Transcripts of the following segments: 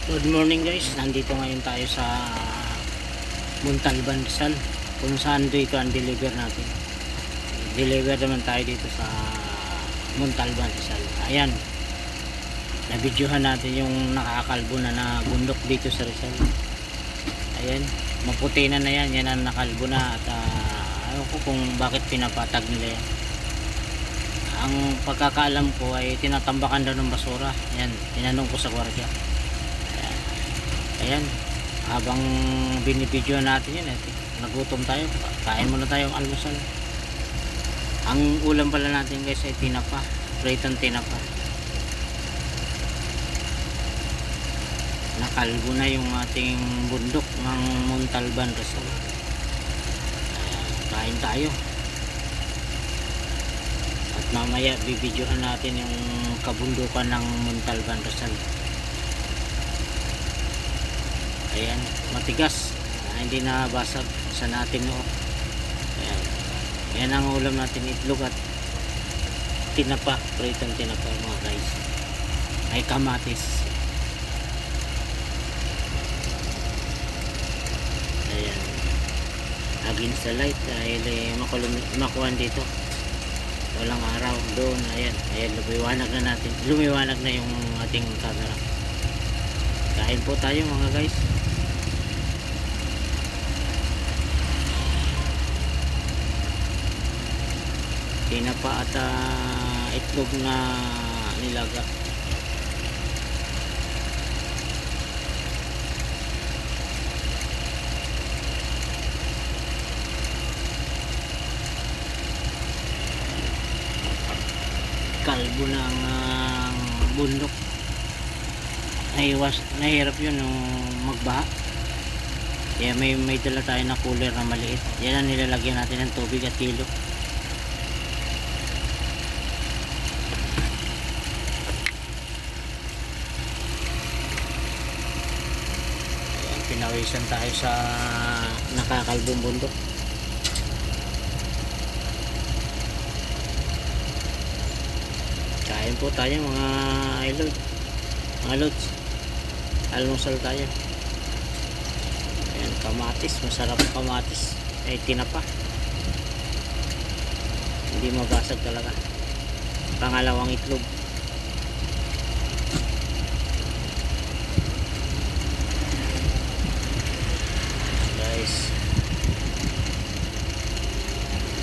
Good morning guys, nandito ngayon tayo sa Montalban, Rizal, kung saan dito ang deliver natin. Deliver naman tayo dito sa Montalban, Rizal. Ayan, nabidyohan natin yung nakakalbo na bundok dito sa Rizal. Ayan, maputi na yan, yan ang nakalbo na. At ayaw ko kung bakit pinapatag nila yan. Ang pagkakaalam ko ay tinatambakan daw ng basura. Ayan, tinanong ko sa gwardiya. Ayan, habang binibidyo natin yan, nagutom tayo, kain muna tayong almusal. Ang ulam pala natin guys ay tinapa, pritong tinapa. Nakalbo na yung ating bundok ng Montalban, Rizal. Kain tayo. At mamaya bibidyohan natin yung kabundukan ng Montalban, Rizal. Ayan, matigas, hindi na basag sa natin no. Ayan, yan ang ulam natin, itlog at tinapa, pritong tinapa mga guys. Ay kamatis. Ayan, against the light dahil makuhan dito, walang araw doon. Ayan, lumiwanag na natin, lumiwanag na yung ating camera. Kain po tayo mga guys. Tinapa at itlog na nilaga. Kalbo na ang bundok. Nahirap yun no, magbaha. Kaya may dala tayo na cooler na maliit. Yan ang nilalagyan natin ng tubig at kilo. Pinawisan tayo sa nakakalbong bundok. Kain po tayo mga idol, mga lods. Almusal tayo. Ayan, kamatis, masarap kamatis. Ay tinapa, hindi mabasag talaga. Pangalawang itlog.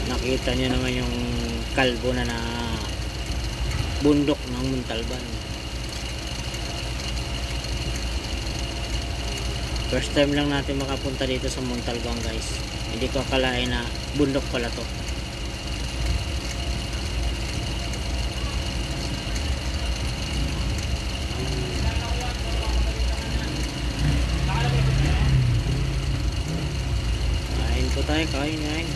Nakita nyo naman yung kalbo na bundok ng Montalban. First time lang natin makapunta dito sa Montalban guys. Hindi ko akalain na bundok pala to. Kain po tayo, kain.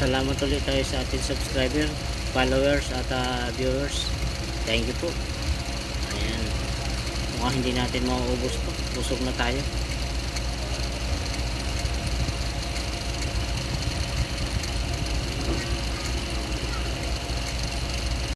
Salamat ulit tayo sa ating subscriber, followers at viewers. Thank you po. Ayan, mukhang hindi natin mauubos to, busog na tayo.